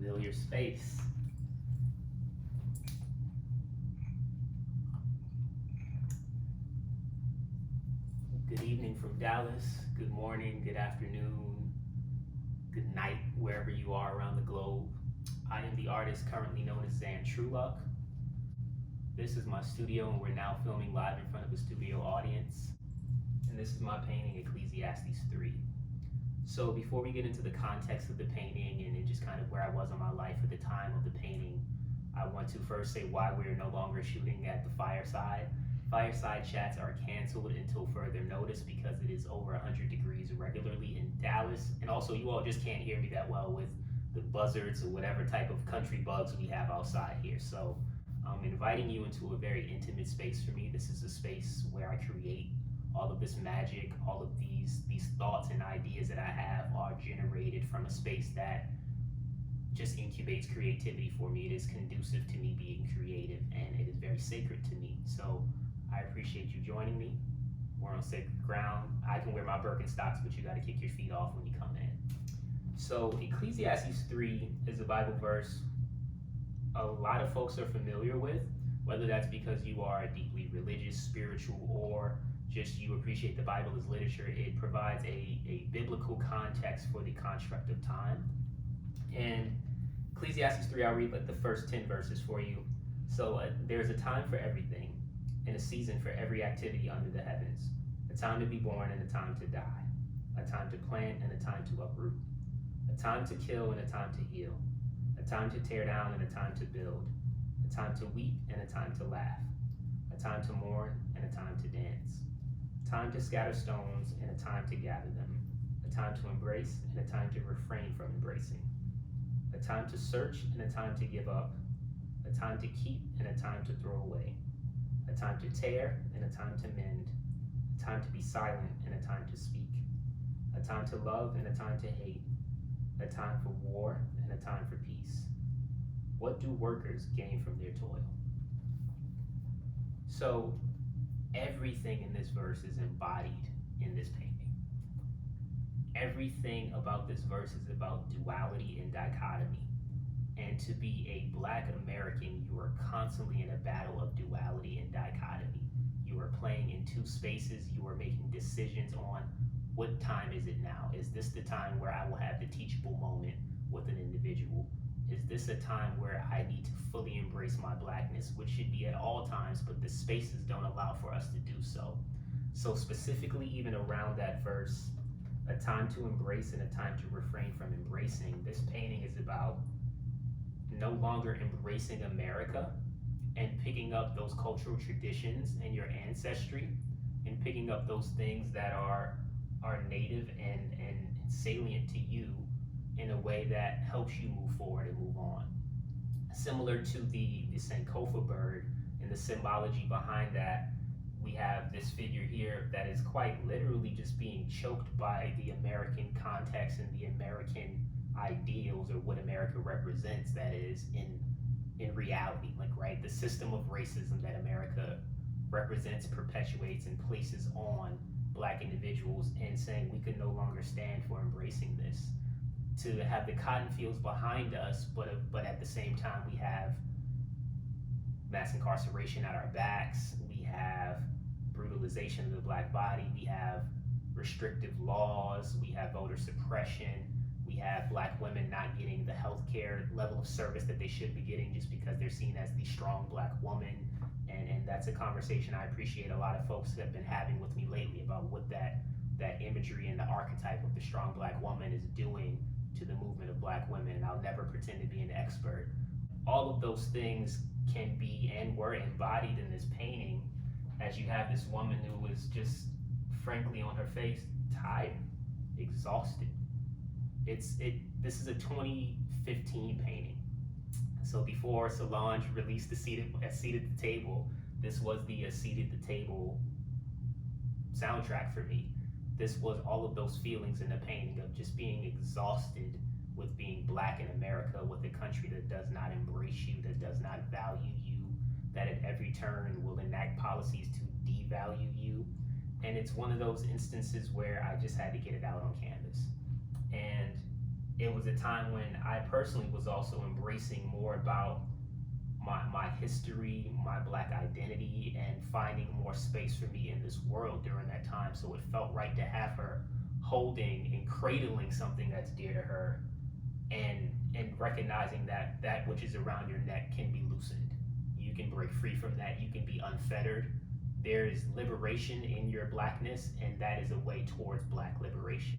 familiar space. Good evening from Dallas. Good morning, good afternoon, good night, wherever you are around the globe. I am the artist currently known as Zan Truluck. This is my studio, and we're now filming live in front of a studio audience. And this is my painting, Ecclesiastes 3. So before we get into the context of the painting and just kind of where I was in my life at the time of the painting, I want to first say why we're no longer shooting at the fireside. Fireside chats are canceled until further notice because it is over 100 degrees regularly in Dallas. And also, you all just can't hear me that well with the buzzards or whatever type of country bugs we have outside here. So I'm inviting you into a very intimate space for me. This is a space where I create all of this magic, all of these thoughts and ideas that I have are generated from a space that just incubates creativity for me. It is conducive to me being creative, and it is very sacred to me. So I appreciate you joining me. We're on sacred ground. I can wear my Birkenstocks, but you got to kick your feet off when you come in. So Ecclesiastes 3 is a Bible verse a lot of folks are familiar with, whether that's because you are deeply religious, spiritual, or just you appreciate the Bible as literature. It provides a biblical context for the construct of time. And Ecclesiastes 3, I'll read like the first 10 verses for you. So there's a time for everything, and a season for every activity under the heavens, a time to be born and a time to die, a time to plant and a time to uproot, a time to kill and a time to heal, a time to tear down and a time to build, a time to weep and a time to laugh, a time to mourn and a time to dance, a time to scatter stones and a time to gather them, a time to embrace and a time to refrain from embracing, a time to search and a time to give up, a time to keep and a time to throw away, a time to tear and a time to mend, a time to be silent and a time to speak, a time to love and a time to hate, a time for war and a time for peace. What do workers gain from their toil? So everything in this verse is embodied in this painting. Everything about this verse is about duality and dichotomy. And to be a Black American, you are constantly in a battle of duality and dichotomy. You are playing in two spaces. You are making decisions on what time is it now? Is this the time where I will have the teachable moment with an individual? Is this a time where I need to fully embrace my Blackness, which should be at all times, but the spaces don't allow for us to do so. So specifically, even around that verse, a time to embrace and a time to refrain from embracing, this painting is about no longer embracing America and picking up those cultural traditions and your ancestry and picking up those things that are native and salient to you in a way that helps you move forward and move on. Similar to the Sankofa bird and the symbology behind that, we have this figure here that is quite literally just being choked by the American context and the American ideals, or what America represents, that is in reality, like, right, the system of racism that America represents, perpetuates, and places on Black individuals, and saying we could no longer stand for embracing this. To have the cotton fields behind us, but at the same time we have mass incarceration at our backs, we have brutalization of the Black body, we have restrictive laws, we have voter suppression, we have Black women not getting the healthcare level of service that they should be getting just because they're seen as the strong Black woman. And that's a conversation I appreciate a lot of folks have been having with me lately about what that imagery and the archetype of the strong Black woman is doing to the movement of Black women. And I'll never pretend to be an expert. All of those things can be and were embodied in this painting, as you have this woman who was just, frankly, on her face, tired, exhausted. This is a 2015 painting. So before Solange released A Seat at the Table, this was the A Seat at the Table soundtrack for me. This was all of those feelings in the painting of just being exhausted with being Black in America, with a country that does not embrace you, that does not value you, that at every turn will enact policies to devalue you. And it's one of those instances where I just had to get it out on canvas. And it was a time when I personally was also embracing more about my history, my black identity, and finding more space for me in this world during that time. So it felt right to have her holding and cradling something that's dear to her, and recognizing that that which is around your neck can be loosened. You can break free from that. You can be unfettered. There is liberation in your blackness, and that is a way towards black liberation.